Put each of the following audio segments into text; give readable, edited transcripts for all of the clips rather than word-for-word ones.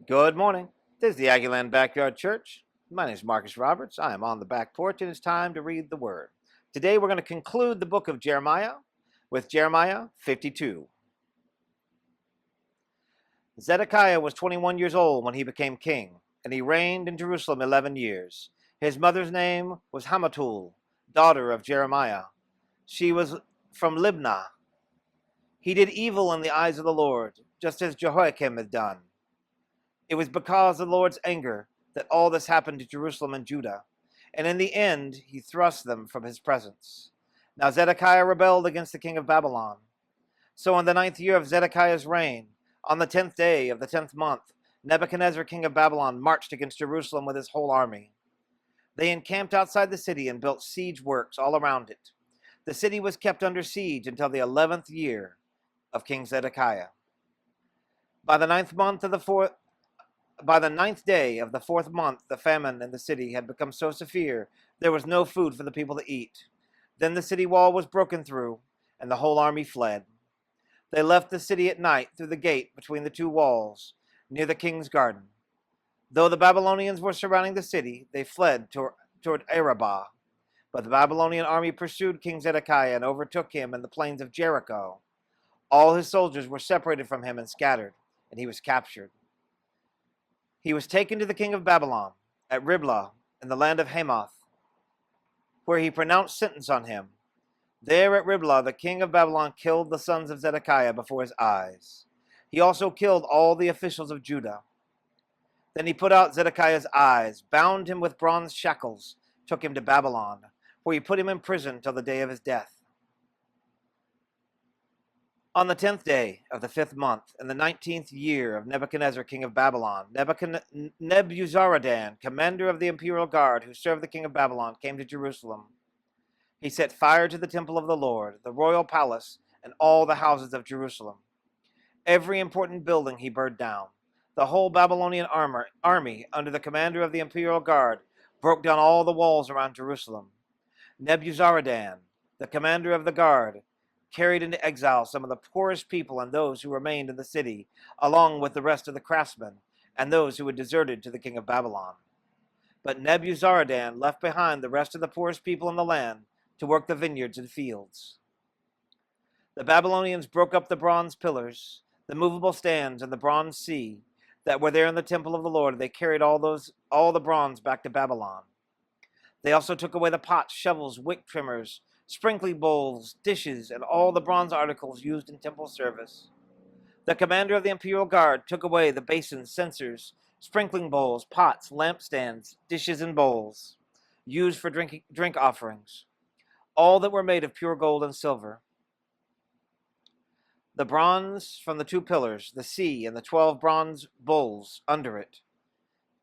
Good morning. This is the Aggieland Backyard Church. My name is Marcus Roberts. I am on the back porch and it's time to read the Word. Today we're going to conclude the book of Jeremiah with Jeremiah 52. Zedekiah was 21 years old when he became king, and he reigned in Jerusalem 11 years. His mother's name was Hamatul, daughter of Jeremiah. She was from Libnah. He did evil in the eyes of the Lord, just as Jehoiakim had done. It was because of the Lord's anger that all this happened to Jerusalem and Judah, and in the end he thrust them from his presence. Now Zedekiah rebelled against the king of Babylon. So in the 9th year of Zedekiah's reign, on the 10th day of the 10th month, Nebuchadnezzar king of Babylon marched against Jerusalem with his whole army. They encamped outside the city and built siege works all around it. The city was kept under siege until the 11th year of King Zedekiah. By the ninth day of the 4th month, the famine in the city had become so severe there was no food for the people to eat. Then the city wall was broken through, and the whole army fled. They left the city at night through the gate between the two walls, near the king's garden. Though the Babylonians were surrounding the city, they fled toward Arabah. But the Babylonian army pursued King Zedekiah and overtook him in the plains of Jericho. All his soldiers were separated from him and scattered, and he was captured. He was taken to the king of Babylon at Riblah in the land of Hamath, where he pronounced sentence on him. There at Riblah, the king of Babylon killed the sons of Zedekiah before his eyes. He also killed all the officials of Judah. Then he put out Zedekiah's eyes, bound him with bronze shackles, took him to Babylon, where he put him in prison till the day of his death. On the 10th day of the 5th month, in the 19th year of Nebuchadnezzar king of Babylon, Nebuzaradan, commander of the imperial guard who served the king of Babylon, came to Jerusalem. He set fire to the temple of the Lord, the royal palace, and all the houses of Jerusalem. Every important building he burned down. The whole Babylonian army, under the commander of the imperial guard, broke down all the walls around Jerusalem. Nebuzaradan, the commander of the guard, carried into exile some of the poorest people and those who remained in the city, along with the rest of the craftsmen and those who had deserted to the king of Babylon. But Nebuzaradan left behind the rest of the poorest people in the land to work the vineyards and fields. The Babylonians broke up the bronze pillars, the movable stands, and the bronze sea that were there in the temple of the Lord. They carried all the bronze back to Babylon. They also took away the pots, shovels, wick trimmers, sprinkling bowls, dishes, and all the bronze articles used in temple service. The commander of the imperial guard took away the basins, censers, sprinkling bowls, pots, lampstands, dishes, and bowls used for drink offerings, all that were made of pure gold and silver. The bronze from the 2 pillars, the sea, and the 12 bronze bowls under it,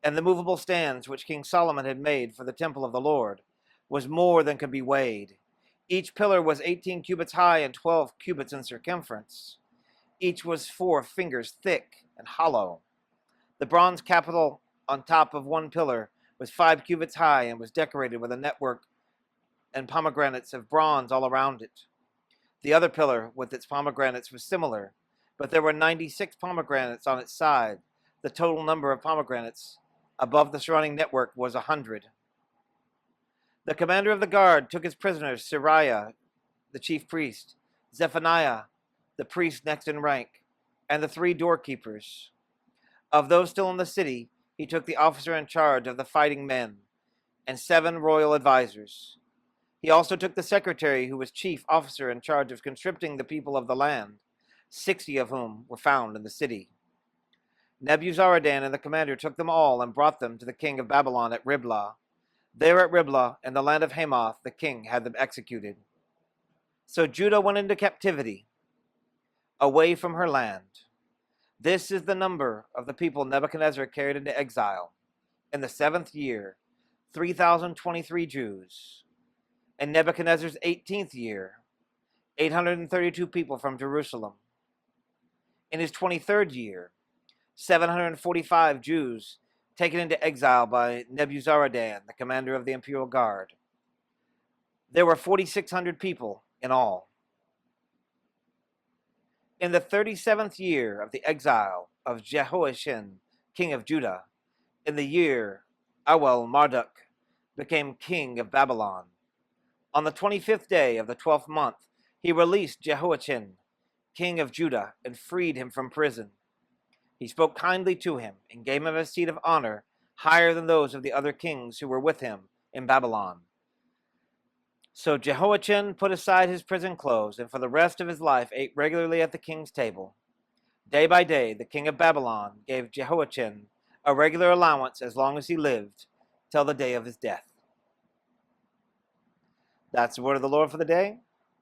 and the movable stands which King Solomon had made for the temple of the Lord, was more than could be weighed. Each pillar was 18 cubits high and 12 cubits in circumference. Each was 4 fingers thick and hollow. The bronze capital on top of one pillar was 5 cubits high and was decorated with a network and pomegranates of bronze all around it. The other pillar with its pomegranates was similar, but there were 96 pomegranates on its side. The total number of pomegranates above the surrounding network was 100. The commander of the guard took his prisoners Sariah, the chief priest, Zephaniah, the priest next in rank, and the 3 doorkeepers. Of those still in the city, he took the officer in charge of the fighting men and 7 royal advisers. He also took the secretary, who was chief officer in charge of conscripting the people of the land, 60 of whom were found in the city. Nebuzaradan and the commander took them all and brought them to the king of Babylon at Riblah. There at Riblah, in the land of Hamath, the king had them executed. So Judah went into captivity, away from her land. This is the number of the people Nebuchadnezzar carried into exile. In the 7th year, 3,023 Jews. In Nebuchadnezzar's 18th year, 832 people from Jerusalem. In his 23rd year, 745 Jews taken into exile by Nebuzaradan, the commander of the imperial guard. There were 4,600 people in all. In the 37th year of the exile of Jehoiachin, king of Judah, in the year Marduk became king of Babylon. On the 25th day of the 12th month, he released Jehoiachin, king of Judah, and freed him from prison. He spoke kindly to him and gave him a seat of honor higher than those of the other kings who were with him in Babylon. So Jehoiachin put aside his prison clothes and for the rest of his life ate regularly at the king's table. Day by day, the king of Babylon gave Jehoiachin a regular allowance as long as he lived, till the day of his death. That's the word of the Lord for the day.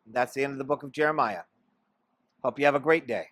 That's the end of the book of Jeremiah. Hope you have a great day.